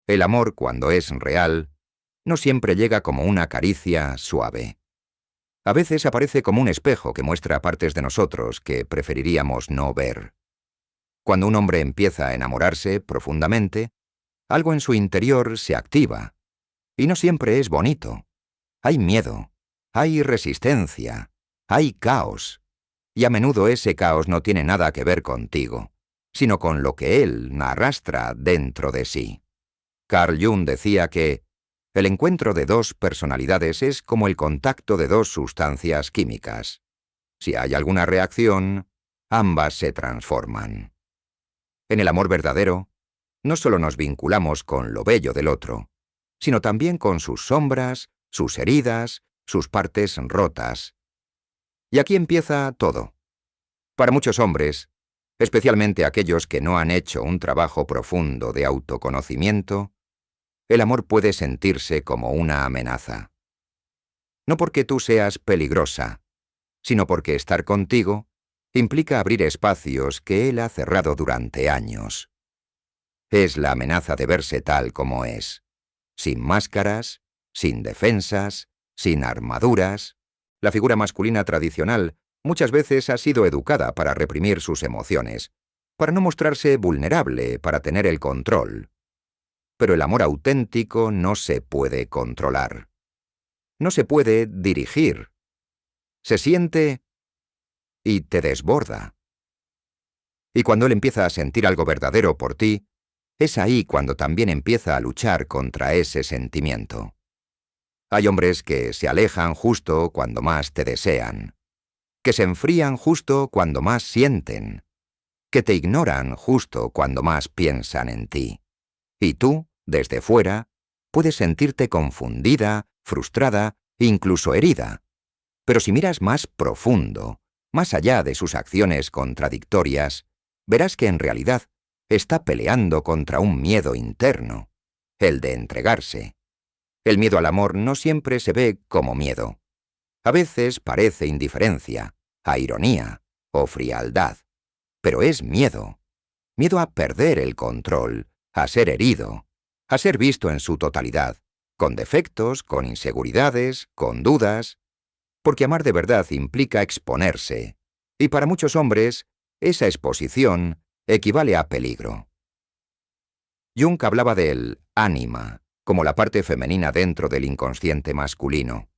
El amor, cuando es real, no siempre llega como una caricia suave. A veces aparece como un espejo que muestra partes de nosotros que preferiríamos no ver. Cuando un hombre empieza a enamorarse profundamente, algo en su interior se activa. Y no siempre es bonito. Hay miedo, hay resistencia, hay caos. Y a menudo ese caos no tiene nada que ver contigo, sino con lo que él arrastra dentro de sí. Carl Jung decía que el encuentro de dos personalidades es como el contacto de dos sustancias químicas. Si hay alguna reacción, ambas se transforman. En el amor verdadero, no solo nos vinculamos con lo bello del otro, sino también con sus sombras, sus heridas, sus partes rotas. Y aquí empieza todo. Para muchos hombres, especialmente aquellos que no han hecho un trabajo profundo de autoconocimiento, el amor puede sentirse como una amenaza. No porque tú seas peligrosa, sino porque estar contigo implica abrir espacios que él ha cerrado durante años. Es la amenaza de verse tal como es, sin máscaras, sin defensas, sin armaduras. La figura masculina tradicional muchas veces ha sido educada para reprimir sus emociones, para no mostrarse vulnerable, para tener el control. Pero el amor auténtico no se puede controlar. No se puede dirigir. Se siente y te desborda. Y cuando él empieza a sentir algo verdadero por ti, es ahí cuando también empieza a luchar contra ese sentimiento. Hay hombres que se alejan justo cuando más te desean, que se enfrían justo cuando más sienten, que te ignoran justo cuando más piensan en ti. Y tú, desde fuera, puedes sentirte confundida, frustrada, incluso herida. Pero si miras más profundo, más allá de sus acciones contradictorias, verás que en realidad está peleando contra un miedo interno, el de entregarse. El miedo al amor no siempre se ve como miedo. A veces parece indiferencia, a ironía o frialdad. Pero es miedo. Miedo a perder el control, a ser herido, a ser visto en su totalidad, con defectos, con inseguridades, con dudas. Porque amar de verdad implica exponerse. Y para muchos hombres, esa exposición equivale a peligro. Jung hablaba del ánima, como la parte femenina dentro del inconsciente masculino.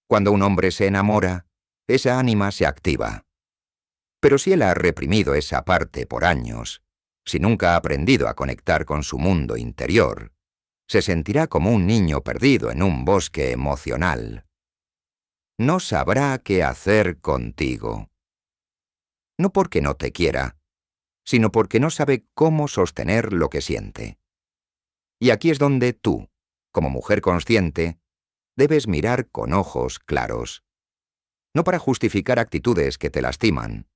Cuando un hombre se enamora, esa ánima se activa. Pero si él ha reprimido esa parte por años, si nunca ha aprendido a conectar con su mundo interior, se sentirá como un niño perdido en un bosque emocional. No sabrá qué hacer contigo. No porque no te quiera, sino porque no sabe cómo sostener lo que siente. Y aquí es donde tú, como mujer consciente, debes mirar con ojos claros. No para justificar actitudes que te lastiman,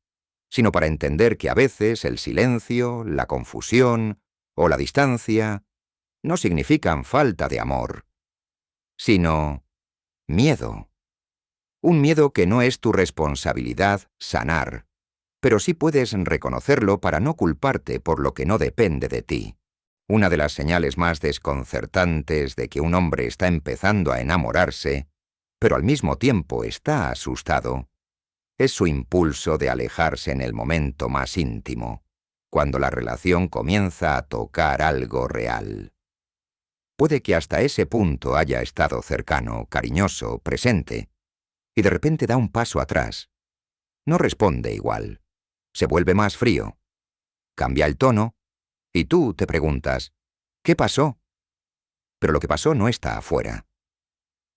sino para entender que a veces el silencio, la confusión o la distancia no significan falta de amor, sino miedo. Un miedo que no es tu responsabilidad sanar, pero sí puedes reconocerlo para no culparte por lo que no depende de ti. Una de las señales más desconcertantes de que un hombre está empezando a enamorarse, pero al mismo tiempo está asustado, es su impulso de alejarse en el momento más íntimo, cuando la relación comienza a tocar algo real. Puede que hasta ese punto haya estado cercano, cariñoso, presente, y de repente da un paso atrás. No responde igual. Se vuelve más frío. Cambia el tono, y tú te preguntas, ¿qué pasó? Pero lo que pasó no está afuera.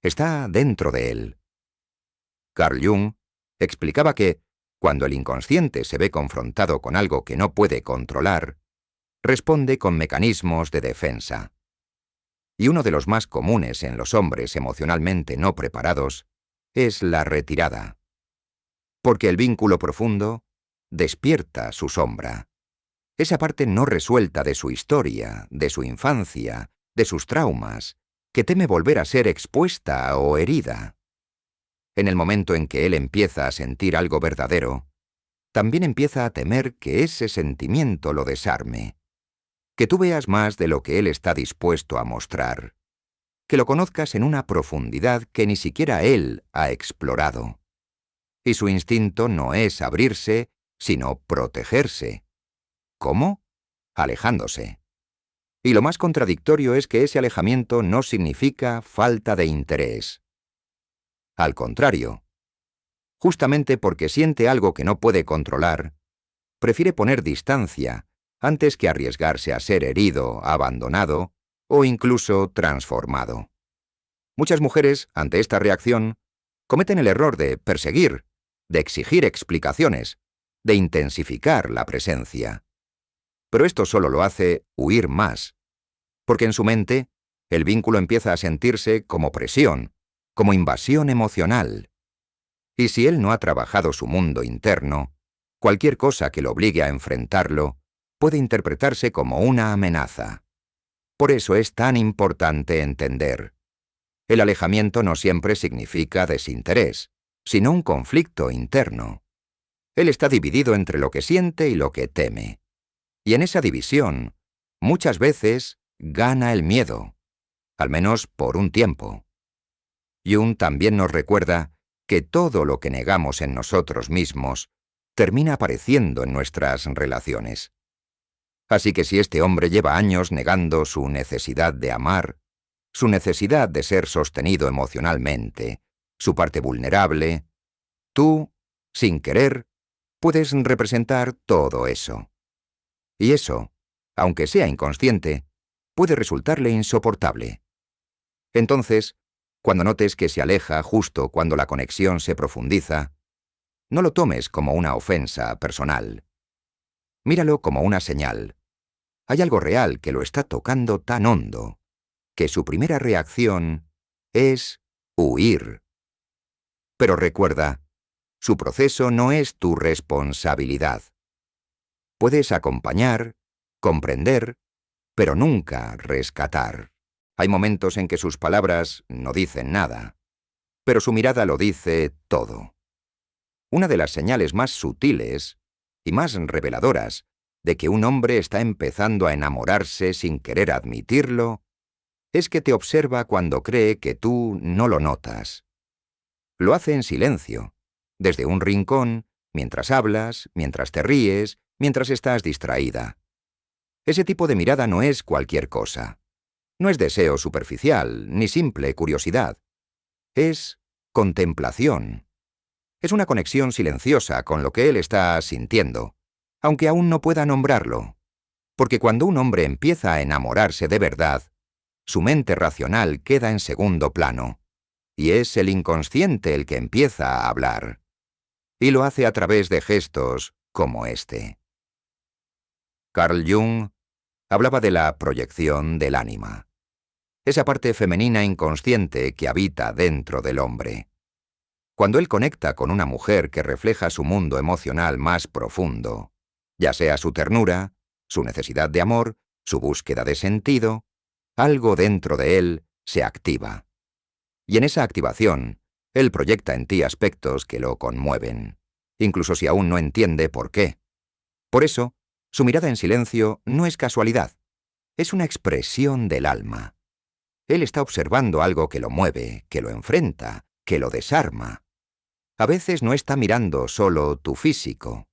Está dentro de él. Carl Jung explicaba que, cuando el inconsciente se ve confrontado con algo que no puede controlar, responde con mecanismos de defensa. Y uno de los más comunes en los hombres emocionalmente no preparados es la retirada. Porque el vínculo profundo despierta su sombra. Esa parte no resuelta de su historia, de su infancia, de sus traumas, que teme volver a ser expuesta o herida. En el momento en que él empieza a sentir algo verdadero, también empieza a temer que ese sentimiento lo desarme. que tú veas más de lo que él está dispuesto a mostrar, que lo conozcas en una profundidad que ni siquiera él ha explorado. Y su instinto no es abrirse, sino protegerse. ¿Cómo? Alejándose. Y lo más contradictorio es que ese alejamiento no significa falta de interés. Al contrario, justamente porque siente algo que no puede controlar, prefiere poner distancia antes que arriesgarse a ser herido, abandonado o incluso transformado. Muchas mujeres, ante esta reacción, cometen el error de perseguir, de exigir explicaciones, de intensificar la presencia. Pero esto solo lo hace huir más, porque en su mente el vínculo empieza a sentirse como presión, como invasión emocional. Y si él no ha trabajado su mundo interno, cualquier cosa que lo obligue a enfrentarlo puede interpretarse como una amenaza. Por eso es tan importante entender: el alejamiento no siempre significa desinterés, sino un conflicto interno. Él está dividido entre lo que siente y lo que teme. Y en esa división, muchas veces, gana el miedo, al menos por un tiempo. Jung también nos recuerda que todo lo que negamos en nosotros mismos termina apareciendo en nuestras relaciones. Así que si este hombre lleva años negando su necesidad de amar, su necesidad de ser sostenido emocionalmente, su parte vulnerable, tú, sin querer, puedes representar todo eso. Y eso, aunque sea inconsciente, puede resultarle insoportable. Entonces, cuando notes que se aleja justo cuando la conexión se profundiza, no lo tomes como una ofensa personal. Míralo como una señal. Hay algo real que lo está tocando tan hondo, que su primera reacción es huir. Pero recuerda, su proceso no es tu responsabilidad. Puedes acompañar, comprender, pero nunca rescatar. Hay momentos en que sus palabras no dicen nada, pero su mirada lo dice todo. Una de las señales más sutiles y más reveladoras de que un hombre está empezando a enamorarse sin querer admitirlo es que te observa cuando cree que tú no lo notas. Lo hace en silencio, desde un rincón, mientras hablas, mientras te ríes, mientras estás distraída. Ese tipo de mirada no es cualquier cosa. No es deseo superficial, ni simple curiosidad. Es contemplación. Es una conexión silenciosa con lo que él está sintiendo, aunque aún no pueda nombrarlo. Porque cuando un hombre empieza a enamorarse de verdad, su mente racional queda en segundo plano, y es el inconsciente el que empieza a hablar. Y lo hace a través de gestos como este. Carl Jung hablaba de la proyección del ánima, esa parte femenina inconsciente que habita dentro del hombre. Cuando él conecta con una mujer que refleja su mundo emocional más profundo, ya sea su ternura, su necesidad de amor, su búsqueda de sentido, algo dentro de él se activa. Y en esa activación, él proyecta en ti aspectos que lo conmueven, incluso si aún no entiende por qué. Por eso, su mirada en silencio no es casualidad, es una expresión del alma. Él está observando algo que lo mueve, que lo enfrenta, que lo desarma. A veces no está mirando solo tu físico,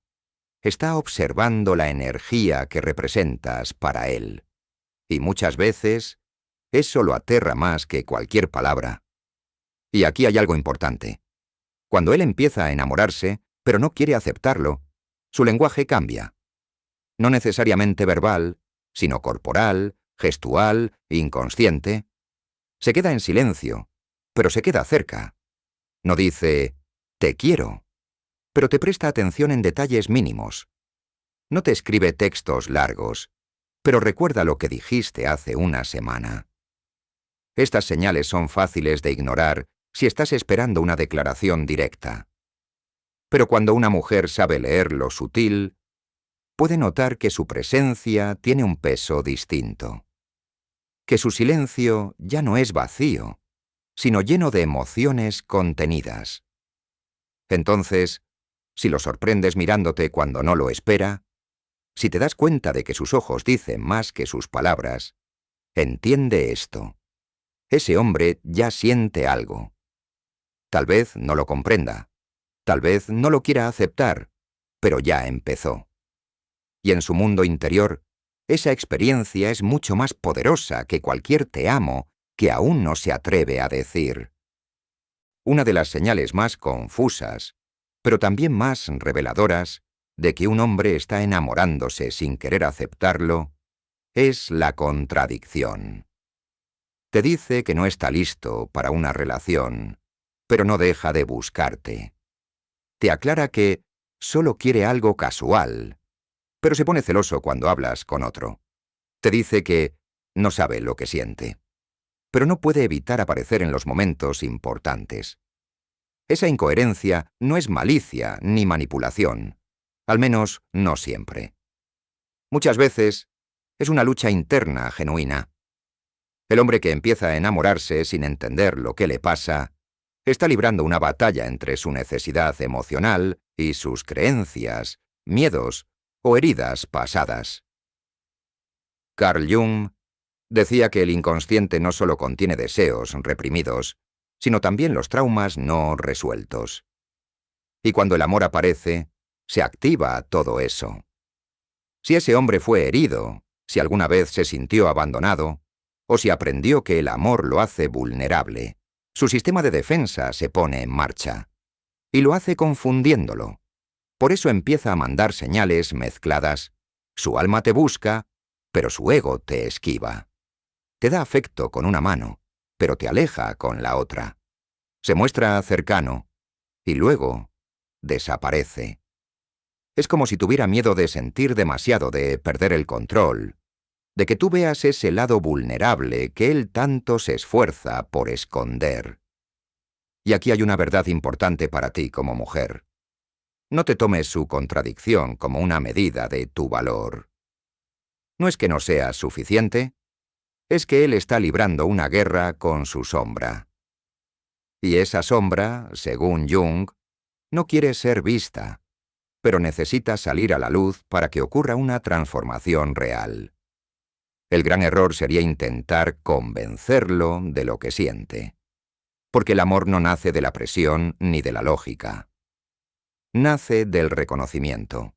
está observando la energía que representas para él. Y muchas veces, eso lo aterra más que cualquier palabra. Y aquí hay algo importante. Cuando él empieza a enamorarse, pero no quiere aceptarlo, su lenguaje cambia. No necesariamente verbal, sino corporal, gestual, inconsciente. Se queda en silencio, pero se queda cerca. No dice, te quiero, pero te presta atención en detalles mínimos. No te escribe textos largos, pero recuerda lo que dijiste hace una semana. Estas señales son fáciles de ignorar si estás esperando una declaración directa. Pero cuando una mujer sabe leer lo sutil, puede notar que su presencia tiene un peso distinto. Que su silencio ya no es vacío, sino lleno de emociones contenidas. Entonces, si lo sorprendes mirándote cuando no lo espera, Si te das cuenta de que sus ojos dicen más que sus palabras, entiende esto. Ese hombre ya siente algo. Tal vez no lo comprenda, tal vez no lo quiera aceptar, pero ya empezó. Y en su mundo interior, esa experiencia es mucho más poderosa que cualquier te amo que aún no se atreve a decir. Una de las señales más confusas, pero también más reveladoras, de que un hombre está enamorándose sin querer aceptarlo, es la contradicción. Te dice que no está listo para una relación, pero no deja de buscarte. Te aclara que solo quiere algo casual, pero se pone celoso cuando hablas con otro. Te dice que no sabe lo que siente, pero no puede evitar aparecer en los momentos importantes. Esa incoherencia no es malicia ni manipulación, al menos no siempre. Muchas veces es una lucha interna genuina. El hombre que empieza a enamorarse sin entender lo que le pasa, está librando una batalla entre su necesidad emocional y sus creencias, miedos o heridas pasadas. Carl Jung decía que el inconsciente no solo contiene deseos reprimidos, sino también los traumas no resueltos. Y cuando el amor aparece, se activa todo eso. Si ese hombre fue herido, si alguna vez se sintió abandonado, o si aprendió que el amor lo hace vulnerable, su sistema de defensa se pone en marcha. Y lo hace confundiéndolo. Por eso empieza a mandar señales mezcladas. Su alma te busca, pero su ego te esquiva. Te da afecto con una mano, pero te aleja con la otra. Se muestra cercano, y luego desaparece. Es como si tuviera miedo de sentir demasiado, de perder el control, de que tú veas ese lado vulnerable que él tanto se esfuerza por esconder. Y aquí hay una verdad importante para ti como mujer. No te tomes su contradicción como una medida de tu valor. No es que no seas suficiente, es que él está librando una guerra con su sombra. Y esa sombra, según Jung, no quiere ser vista, pero necesita salir a la luz para que ocurra una transformación real. El gran error sería intentar convencerlo de lo que siente, porque el amor no nace de la presión ni de la lógica. Nace del reconocimiento.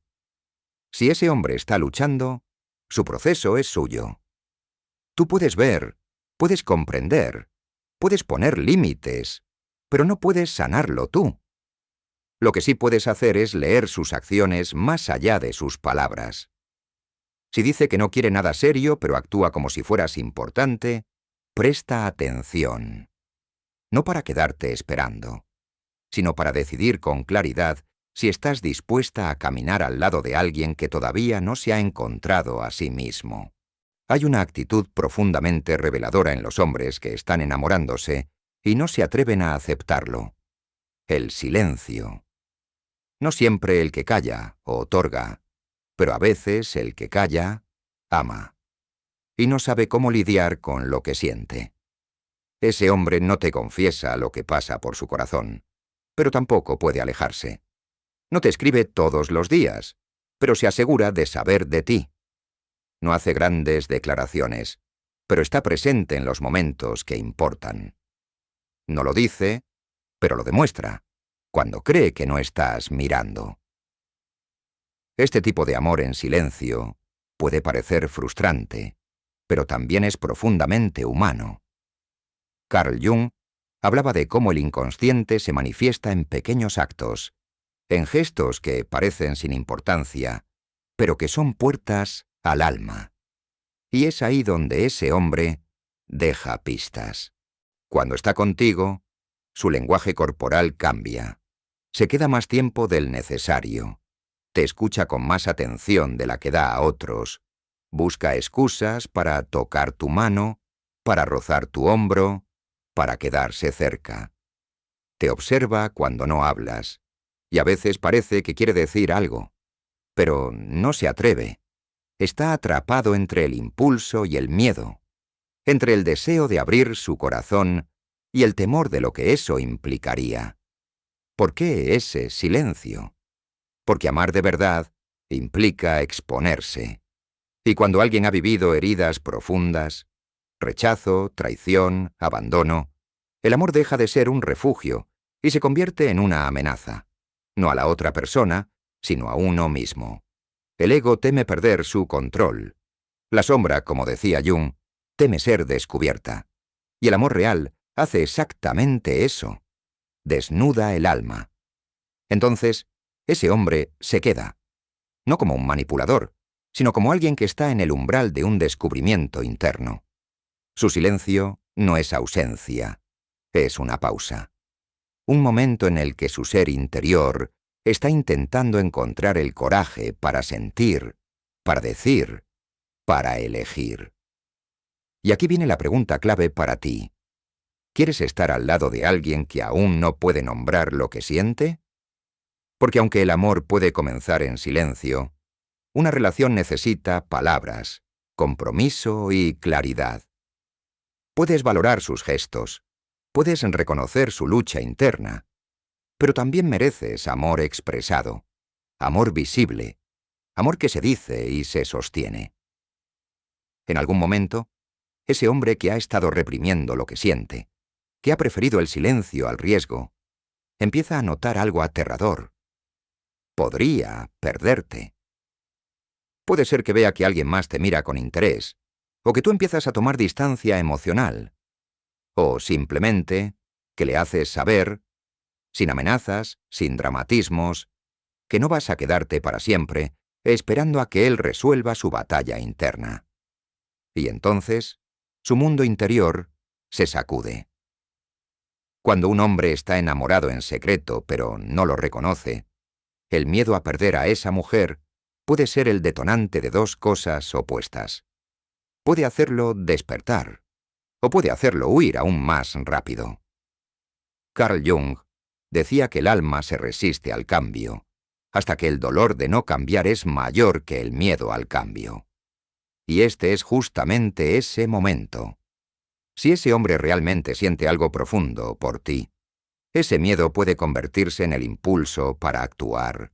Si ese hombre está luchando, su proceso es suyo. Tú puedes ver, puedes comprender, puedes poner límites, pero no puedes sanarlo tú. Lo que sí puedes hacer es leer sus acciones más allá de sus palabras. Si dice que no quiere nada serio, pero actúa como si fueras importante, presta atención. No para quedarte esperando, sino para decidir con claridad si estás dispuesta a caminar al lado de alguien que todavía no se ha encontrado a sí mismo. Hay una actitud profundamente reveladora en los hombres que están enamorándose y no se atreven a aceptarlo. El silencio. No siempre el que calla otorga, pero a veces el que calla ama. Y no sabe cómo lidiar con lo que siente. Ese hombre no te confiesa lo que pasa por su corazón, pero tampoco puede alejarse. No te escribe todos los días, pero se asegura de saber de ti. No hace grandes declaraciones, pero está presente en los momentos que importan. No lo dice, pero lo demuestra, cuando cree que no estás mirando. Este tipo de amor en silencio puede parecer frustrante, pero también es profundamente humano. Carl Jung hablaba de cómo el inconsciente se manifiesta en pequeños actos, en gestos que parecen sin importancia, pero que son puertas al alma. Y es ahí donde ese hombre deja pistas. Cuando está contigo, su lenguaje corporal cambia. Se queda más tiempo del necesario. Te escucha con más atención de la que da a otros. Busca excusas para tocar tu mano, para rozar tu hombro, para quedarse cerca. Te observa cuando no hablas, y a veces parece que quiere decir algo, pero no se atreve. Está atrapado entre el impulso y el miedo, entre el deseo de abrir su corazón y el temor de lo que eso implicaría. ¿Por qué ese silencio? Porque amar de verdad implica exponerse. Y cuando alguien ha vivido heridas profundas, rechazo, traición, abandono, el amor deja de ser un refugio y se convierte en una amenaza, no a la otra persona, sino a uno mismo. El ego teme perder su control. La sombra, como decía Jung, teme ser descubierta. Y el amor real hace exactamente eso. Desnuda el alma. Entonces, ese hombre se queda, no como un manipulador, sino como alguien que está en el umbral de un descubrimiento interno. Su silencio no es ausencia, es una pausa. Un momento en el que su ser interior está intentando encontrar el coraje para sentir, para decir, para elegir. Y aquí viene la pregunta clave para ti. ¿Quieres estar al lado de alguien que aún no puede nombrar lo que siente? Porque aunque el amor puede comenzar en silencio, una relación necesita palabras, compromiso y claridad. Puedes valorar sus gestos, puedes reconocer su lucha interna, pero también mereces amor expresado, amor visible, amor que se dice y se sostiene. En algún momento, ese hombre que ha estado reprimiendo lo que siente, que ha preferido el silencio al riesgo, empieza a notar algo aterrador. Podría perderte. Puede ser que vea que alguien más te mira con interés, o que tú empiezas a tomar distancia emocional, o simplemente que le haces saber, sin amenazas, sin dramatismos, que no vas a quedarte para siempre esperando a que él resuelva su batalla interna. Y entonces, su mundo interior se sacude. Cuando un hombre está enamorado en secreto pero no lo reconoce, el miedo a perder a esa mujer puede ser el detonante de dos cosas opuestas. Puede hacerlo despertar, o puede hacerlo huir aún más rápido. Carl Jung decía que el alma se resiste al cambio, hasta que el dolor de no cambiar es mayor que el miedo al cambio. Y este es justamente ese momento. Si ese hombre realmente siente algo profundo por ti, ese miedo puede convertirse en el impulso para actuar.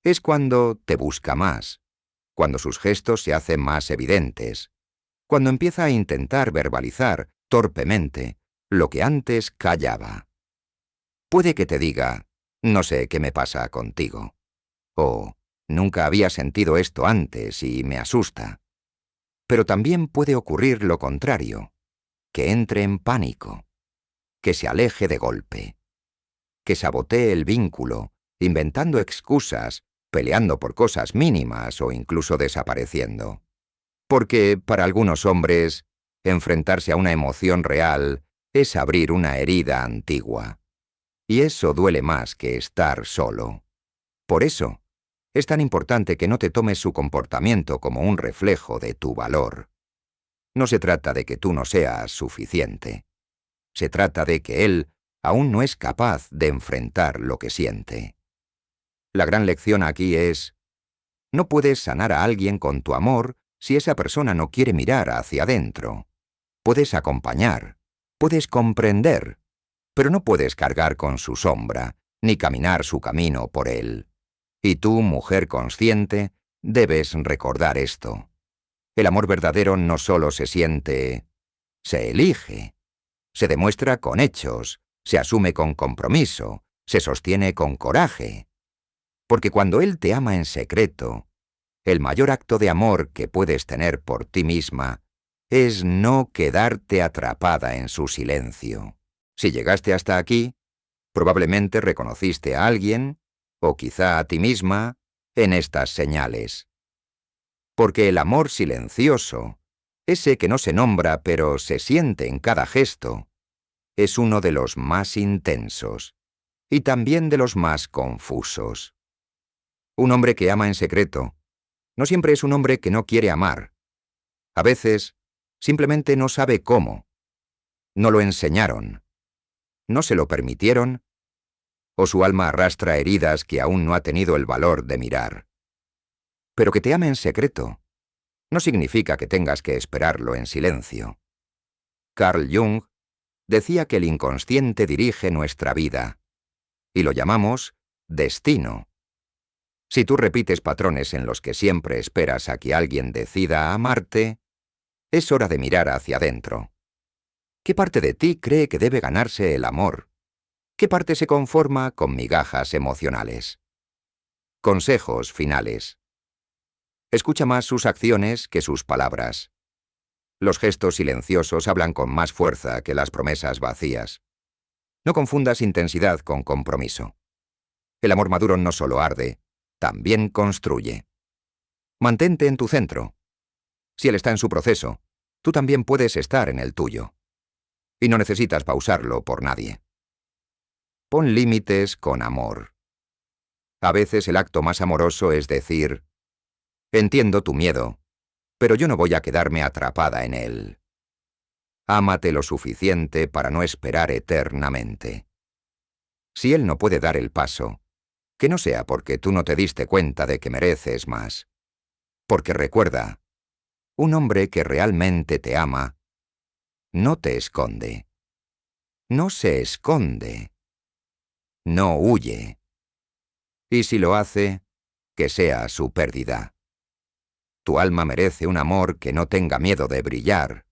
Es cuando te busca más, cuando sus gestos se hacen más evidentes, cuando empieza a intentar verbalizar, torpemente, lo que antes callaba. Puede que te diga, no sé qué me pasa contigo, o nunca había sentido esto antes y me asusta. Pero también puede ocurrir lo contrario, que entre en pánico, que se aleje de golpe, que sabotee el vínculo, inventando excusas, peleando por cosas mínimas o incluso desapareciendo. Porque, para algunos hombres, enfrentarse a una emoción real es abrir una herida antigua. Y eso duele más que estar solo. Por eso, es tan importante que no te tomes su comportamiento como un reflejo de tu valor. No se trata de que tú no seas suficiente. Se trata de que él aún no es capaz de enfrentar lo que siente. La gran lección aquí es, no puedes sanar a alguien con tu amor si esa persona no quiere mirar hacia adentro. Puedes acompañar, puedes comprender, pero no puedes cargar con su sombra, ni caminar su camino por él. Y tú, mujer consciente, debes recordar esto. El amor verdadero no solo se siente, se elige, se demuestra con hechos, se asume con compromiso, se sostiene con coraje. Porque cuando él te ama en secreto, el mayor acto de amor que puedes tener por ti misma es no quedarte atrapada en su silencio. Si llegaste hasta aquí, probablemente reconociste a alguien, o quizá a ti misma, en estas señales. Porque el amor silencioso, ese que no se nombra pero se siente en cada gesto, es uno de los más intensos y también de los más confusos. Un hombre que ama en secreto no siempre es un hombre que no quiere amar. A veces, simplemente no sabe cómo. No lo enseñaron. No se lo permitieron, o su alma arrastra heridas que aún no ha tenido el valor de mirar. Pero que te ame en secreto no significa que tengas que esperarlo en silencio. Carl Jung decía que el inconsciente dirige nuestra vida, y lo llamamos destino. Si tú repites patrones en los que siempre esperas a que alguien decida amarte, es hora de mirar hacia adentro. ¿Qué parte de ti cree que debe ganarse el amor? ¿Qué parte se conforma con migajas emocionales? Consejos finales. Escucha más sus acciones que sus palabras. Los gestos silenciosos hablan con más fuerza que las promesas vacías. No confundas intensidad con compromiso. El amor maduro no solo arde, también construye. Mantente en tu centro. Si él está en su proceso, tú también puedes estar en el tuyo. Y no necesitas pausarlo por nadie. Pon límites con amor. A veces el acto más amoroso es decir: entiendo tu miedo, pero yo no voy a quedarme atrapada en él. Ámate lo suficiente para no esperar eternamente. Si él no puede dar el paso, que no sea porque tú no te diste cuenta de que mereces más. Porque recuerda, un hombre que realmente te ama no te esconde. No se esconde. No huye. Y si lo hace, que sea su pérdida. Tu alma merece un amor que no tenga miedo de brillar,